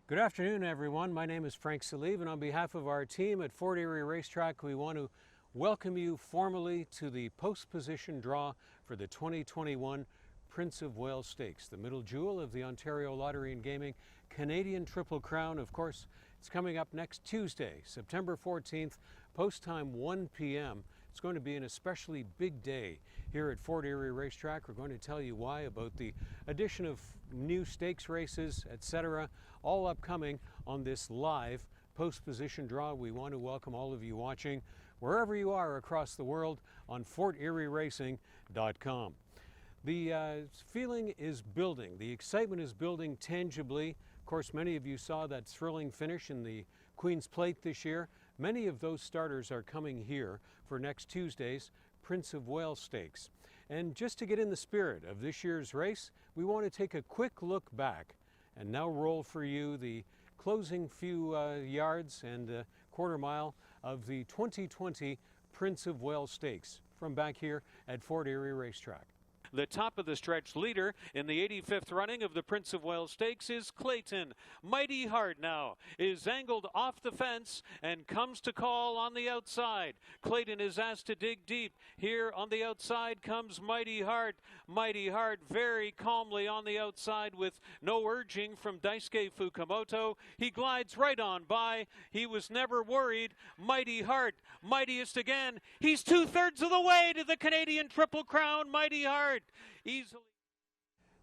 Good afternoon, everyone. My name is Frank Salive, and on behalf of our team at Fort Erie Racetrack, we want to welcome you formally to the post-position draw for the 2021 Prince of Wales Stakes, the middle jewel of the Ontario Lottery and Gaming Canadian Triple Crown. Of course, it's coming up next Tuesday, September 14th, post time 1 p.m. It's going to be an especially big day here at Fort Erie Racetrack. We're going to tell you why, about the addition of new stakes races, etc., all upcoming on this live post-position draw. We want to welcome all of you watching wherever you are across the world on FortErieRacing.com. The feeling is building. The excitement is building tangibly. Of course, many of you saw that thrilling finish in the Queen's Plate this year. Many of those starters are coming here for next Tuesday's Prince of Wales Stakes. And just to get in the spirit of this year's race, we want to take a quick look back and now roll for you the closing few yards and quarter mile of the 2020 Prince of Wales Stakes from back here at Fort Erie Racetrack. The top of the stretch leader in the 85th running of the Prince of Wales Stakes is Clayton. Mighty Heart now is angled off the fence and comes to call on the outside. Clayton is asked to dig deep. Here on the outside comes Mighty Heart. Mighty Heart very calmly on the outside with no urging from Daisuke Fukumoto. He glides right on by. He was never worried. Mighty Heart, mightiest again. He's 2/3 of the way to the Canadian Triple Crown. Mighty Heart easily.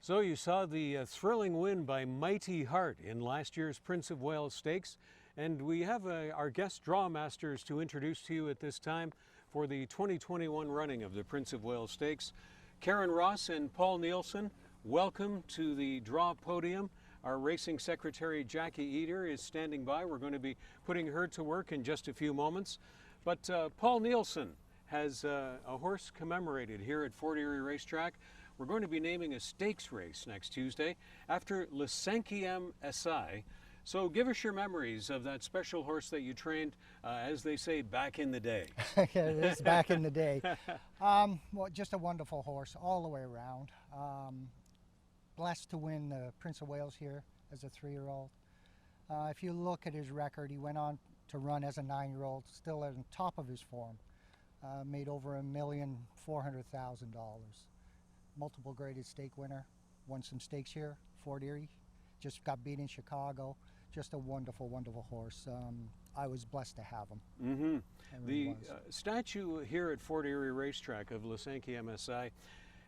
So you saw the thrilling win by Mighty Heart in last year's Prince of Wales Stakes, and we have our guest draw masters to introduce to you at this time for the 2021 running of the Prince of Wales Stakes. Karen Ross and Paul Nielsen, welcome to the draw podium. Our racing secretary Jackie Eder is standing by. We're going to be putting her to work in just a few moments. But Paul Nielsen has a horse commemorated here at Fort Erie Racetrack. We're going to be naming a stakes race next Tuesday after Le 5e Essai. So give us your memories of that special horse that you trained, as they say, back in the day. Yeah, it is back in the day. Well, just a wonderful horse all the way around. Blessed to win the Prince of Wales here as a 3-year-old. If you look at his record, he went on to run as a 9-year-old, still at the top of his form. Made over $1,400,000. Multiple graded stake winner, won some stakes here, Fort Erie, just got beat in Chicago. Just a wonderful, wonderful horse. I was blessed to have him. Mm-hmm. The statue here at Fort Erie Racetrack of Le 5e Essai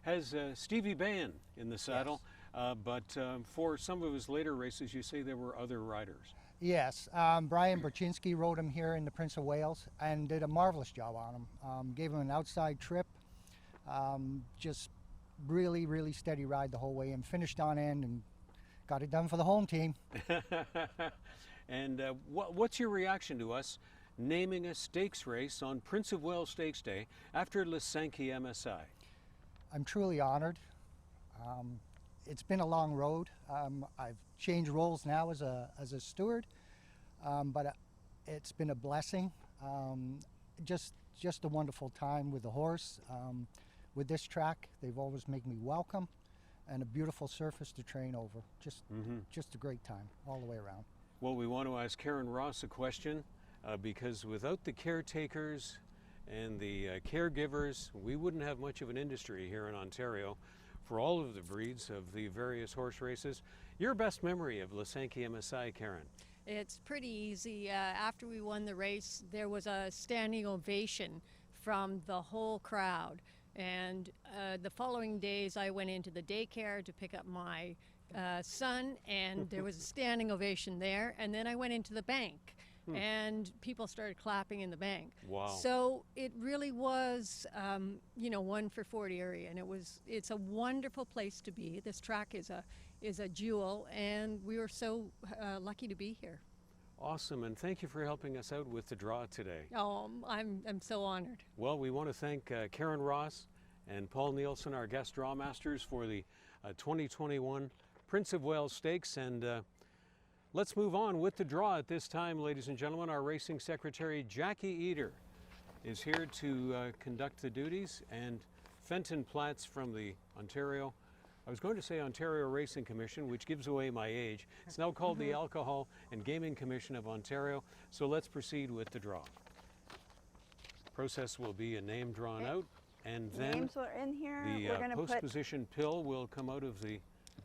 has Stevie Bain in the saddle, yes. But for some of his later races, you say there were other riders. Yes, Brian Berczynski rode him here in the Prince of Wales and did a marvelous job on him. Gave him an outside trip, just really, really steady ride the whole way and finished on end and got it done for the home team. And what's your reaction to us naming a stakes race on Prince of Wales Stakes Day after Le 5e Essai? I'm truly honored. It's been a long road. I've changed roles now as a steward, but it's been a blessing. Just a wonderful time with the horse. With this track, they've always made me welcome, and a beautiful surface to train over. Just a great time all the way around. Well, we want to ask Karen Ross a question, because without the caretakers and the caregivers, we wouldn't have much of an industry here in Ontario for all of the breeds of the various horse races. Your best memory of Le 5e Essai, Karen? It's pretty easy. After we won the race, there was a standing ovation from the whole crowd. And the following days, I went into the daycare to pick up my son, and there was a standing ovation there. And then I went into the bank, and people started clapping in the bank. Wow. So it really was, one for Fort Erie, and it's a wonderful place to be. This track is a jewel, and we were so lucky to be here. Awesome, and thank you for helping us out with the draw today. Oh, I'm so honored. Well, we want to thank Karen Ross and Paul Nielsen, our guest draw masters, for the 2021 Prince of Wales Stakes, and let's move on with the draw at this time, ladies and gentlemen. Our racing secretary, Jackie Eder, is here to conduct the duties, and Fenton Platts from the Ontario I was going to say Ontario Racing Commission, which gives away my age. It's now called the Alcohol and Gaming Commission of Ontario. So let's proceed with the draw. Process will be a name drawn out, and then Names are in here. the We're going to post put, position pill will come out of the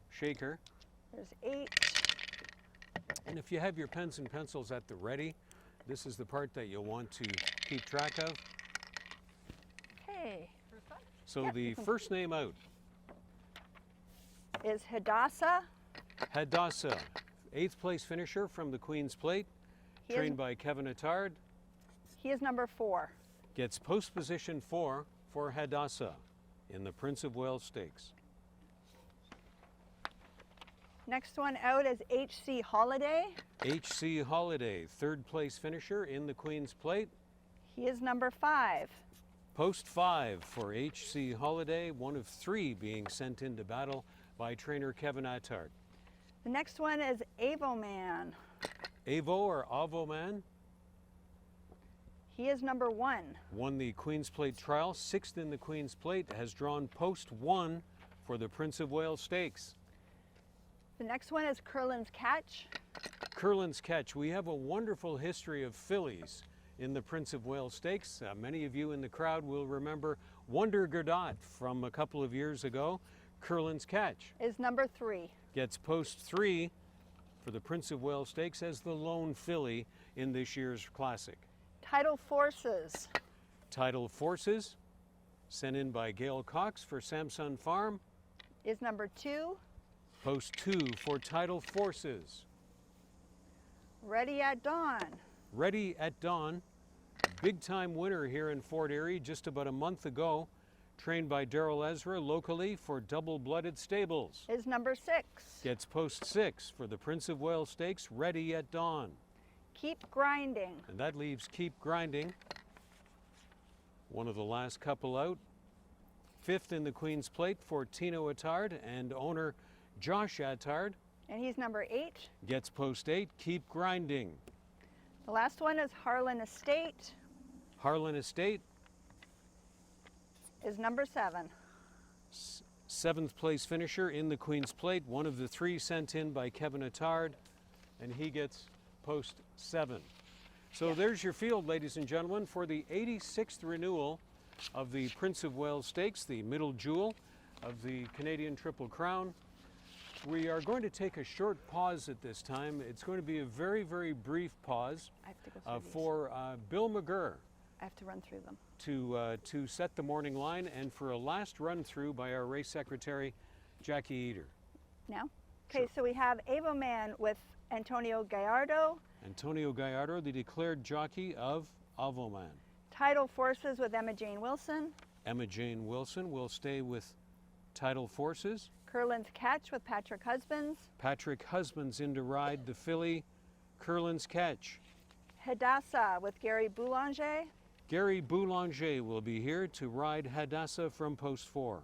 shaker. there's 8. And if you have your pens and pencils at the ready, this is the part that you'll want to keep track of. Okay. So Yep, the you can- first name out, Is Hadassah. Hadassah, 8th place finisher from the Queen's Plate, He is, trained by Kevin Attard, he is number 4. gets post position 4 for Hadassah in the Prince of Wales Stakes. Next one out is HC Holiday. HC Holiday, 3rd place finisher in the Queen's Plate, He is number 5. post 5 for HC Holiday, one of 3 being sent into battle by trainer Kevin Attard. The next one is Avoman. Avo or Avo Man He is number 1. won the Queen's Plate trial, 6th in the Queen's Plate, has drawn post 1 for the Prince of Wales Stakes. The next one is Curlin's Catch. Curlin's Catch. We have a wonderful history of fillies in the Prince of Wales Stakes. Many of you in the crowd will remember Wonder Godot from a couple of years ago. Curlin's Catch Is number 3. gets post 3 for the Prince of Wales Stakes as the lone filly in this year's Classic. Tidal Forces. Tidal Forces, sent in by Gail Cox for Samson Farm. Is number 2. Post 2 for Tidal Forces. Ready at Dawn. Ready at Dawn, big time winner here in Fort Erie just about a month ago, trained by Daryl Ezra locally for Double Blooded Stables. Is number 6. Gets post 6 for the Prince of Wales Stakes, Ready at Dawn. Keep Grinding. And that leaves Keep Grinding, one of the last couple out. 5th in the Queen's Plate for Tino Attard and owner Josh Attard. And he's number 8. Gets post 8, Keep Grinding. The last one is Harlan Estate. Harlan Estate, Is number 7. 7th place finisher in the Queen's Plate, one of the 3 sent in by Kevin Attard, and he gets post 7. So there's your field, ladies and gentlemen, for the 86th renewal of the Prince of Wales Stakes, the middle jewel of the Canadian Triple Crown. We are going to take a short pause at this time. It's going to be a very, very brief pause I have to go through these. for Bill McGurr I have to run through them. to set the morning line, and for a last run through by our race secretary, Jackie Eater. Now? Okay, so we have Avoman with Antonio Gallardo. Antonio Gallardo, the declared jockey of Avoman. Tidal Forces with Emma Jane Wilson. Emma Jane Wilson will stay with Tidal Forces. Curlin's Catch with Patrick Husbands. Patrick Husbands in to ride the filly Curlin's Catch. Hadassah with Gary Boulanger. Gary Boulanger will be here to ride Hadassah from post 4.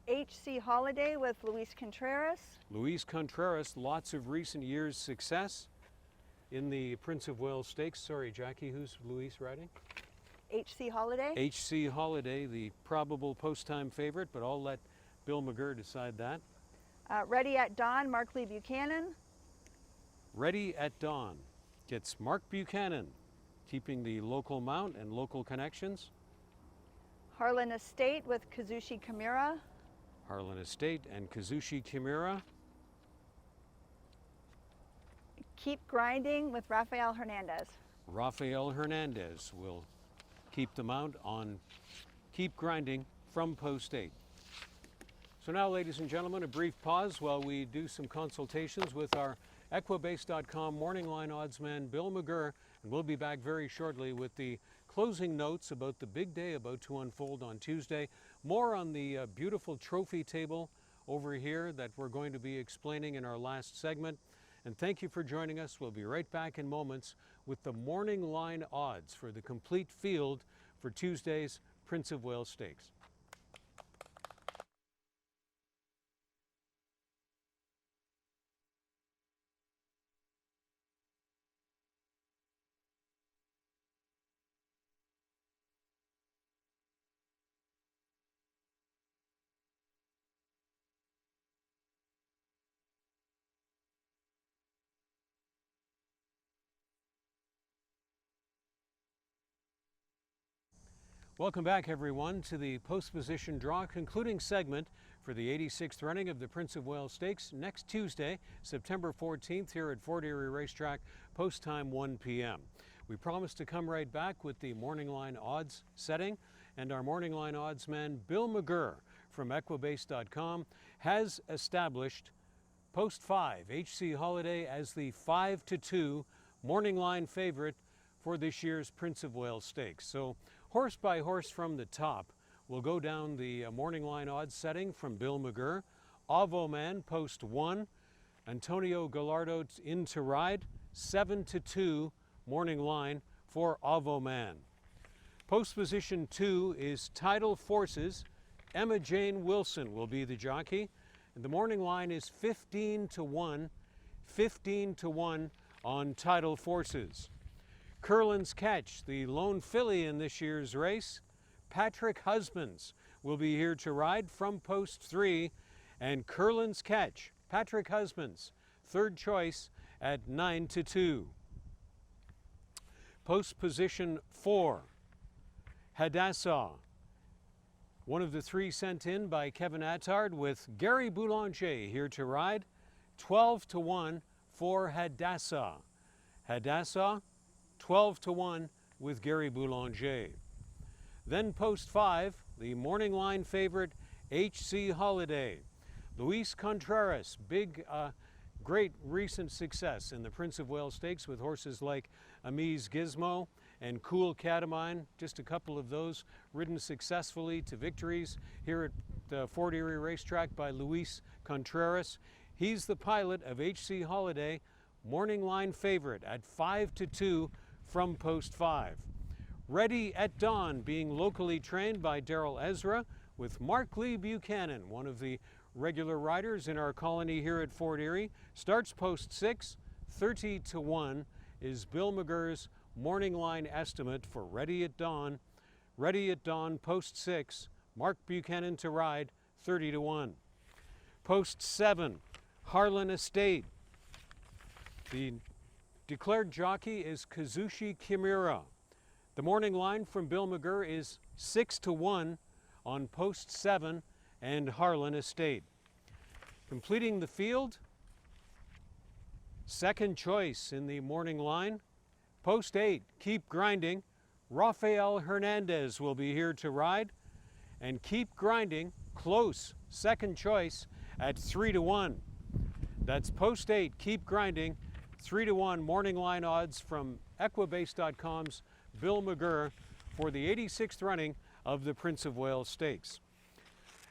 HC Holiday with Luis Contreras. Luis Contreras, lots of recent years' success in the Prince of Wales Stakes. Sorry, Jackie, who's Luis riding? HC Holiday. HC Holiday, the probable post-time favorite, but I'll let Bill McGurr decide that. Ready at Dawn, Mark Lee Buchanan. Ready at Dawn gets Mark Buchanan, keeping the local mount and local connections. Harlan Estate with Kazushi Kimura. Harlan Estate and Kazushi Kimura. Keep Grinding with Rafael Hernandez. Rafael Hernandez will keep the mount on Keep Grinding from post 8. So now, ladies and gentlemen, a brief pause while we do some consultations with our Equibase.com morning line oddsman, Bill McGurr, and we'll be back very shortly with the closing notes about the big day about to unfold on Tuesday. More on the beautiful trophy table over here that we're going to be explaining in our last segment. And thank you for joining us. We'll be right back in moments with the morning line odds for the complete field for Tuesday's Prince of Wales Stakes. Welcome back, everyone, to the post-position draw concluding segment for the 86th running of the Prince of Wales Stakes next Tuesday, September 14th, here at Fort Erie Racetrack, post time 1 p.m. We promised to come right back with the morning line odds setting, and our morning line odds man, Bill McGurr from Equibase.com, has established post 5 HC Holiday as the 5-2 morning line favorite for this year's Prince of Wales Stakes. So horse by horse from the top, we'll go down the morning line odds setting from Bill McGurr. Avo Man, post 1. Antonio Gallardo in to ride, 7-2 morning line for Avo Man. Post position 2 is Tidal Forces. Emma Jane Wilson will be the jockey. And the morning line is 15-1, 15-1 on Tidal Forces. Curlin's Catch, the lone filly in this year's race. Patrick Husbands will be here to ride from post 3, and Curlin's Catch, Patrick Husbands, third choice at 9-2. Post position 4, Hadassah, one of the 3 sent in by Kevin Attard, with Gary Boulanger here to ride, 12-1 for Hadassah. Hadassah, 12-1 with Gary Boulanger. Then post 5, the morning line favorite, HC Holiday. Luis Contreras, great recent success in the Prince of Wales Stakes with horses like Amiz Gizmo and Cool Catamine, just a couple of those ridden successfully to victories here at the Fort Erie Racetrack by Luis Contreras. He's the pilot of HC Holiday, morning line favorite at 5-2 from post 5. Ready at Dawn, being locally trained by Darrell Ezra, with Mark Lee Buchanan, one of the regular riders in our colony here at Fort Erie. Starts post 6, 30-1 is Bill McGurr's morning line estimate for Ready at Dawn. Ready at Dawn, post 6, Mark Buchanan to ride, 30-1. Post 7, Harlan Estate. The declared jockey is Kazushi Kimura. The morning line from Bill McGurr is 6-1 on post 7 and Harlan Estate. Completing the field, second choice in the morning line, post 8, Keep Grinding. Rafael Hernandez will be here to ride, and Keep Grinding, close, second choice at 3-1. That's post 8, Keep Grinding, 3-1 morning line odds from Equibase.com's Bill McGurr for the 86th running of the Prince of Wales Stakes.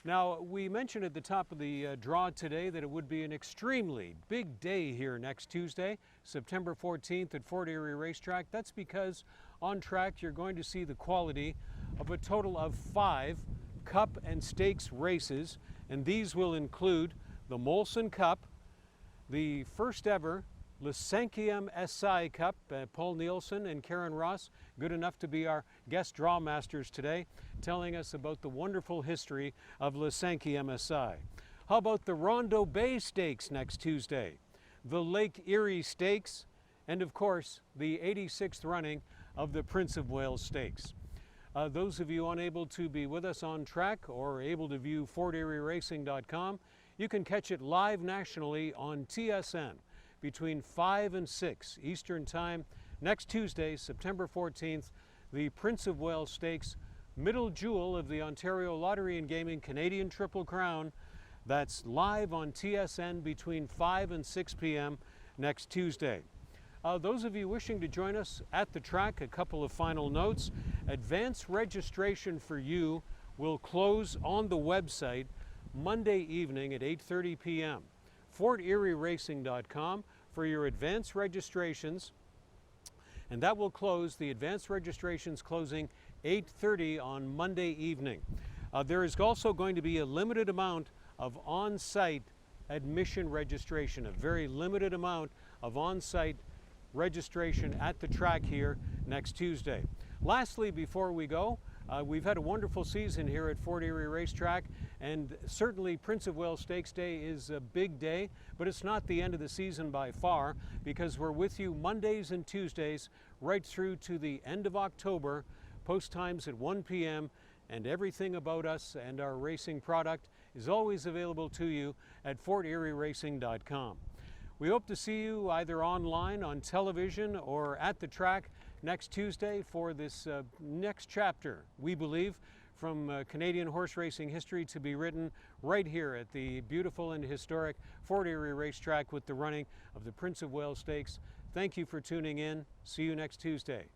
Now, we mentioned at the top of the draw today that it would be an extremely big day here next Tuesday, September 14th at Fort Erie Racetrack. That's because on track you're going to see the quality of a total of 5 Cup and Stakes races, and these will include the Molson Cup, the first ever Lycencium SI Cup. Paul Nielsen and Karen Ross, good enough to be our guest draw masters today, telling us about the wonderful history of Lycencium SI. How about the Rondo Bay Stakes next Tuesday, the Lake Erie Stakes, and of course the 86th running of the Prince of Wales Stakes. Those of you unable to be with us on track or able to view FortErieRacing.com, you can catch it live nationally on TSN between 5 and 6 Eastern Time next Tuesday, September 14th, the Prince of Wales Stakes, middle jewel of the Ontario Lottery and Gaming Canadian Triple Crown. That's live on TSN between 5 and 6 p.m. next Tuesday. Those of you wishing to join us at the track, a couple of final notes. Advance registration for you will close on the website Monday evening at 8:30 p.m. FortErieRacing.com for your advance registrations, and that will close, the advance registrations closing 8:30 on Monday evening. There is also going to be a limited amount of on-site admission registration, a very limited amount of on-site registration at the track here next Tuesday. Lastly, before we go, we've had a wonderful season here at Fort Erie Racetrack, and certainly Prince of Wales Stakes Day is a big day, but it's not the end of the season by far, because we're with you Mondays and Tuesdays right through to the end of October, Post times at 1 p.m. and everything about us and our racing product is always available to you at FortErieRacing.com. We hope to see you either online, on television, or at the track next Tuesday for this next chapter, we believe, from Canadian horse racing history to be written right here at the beautiful and historic Fort Erie Racetrack with the running of the Prince of Wales Stakes. Thank you for tuning in. See you next Tuesday.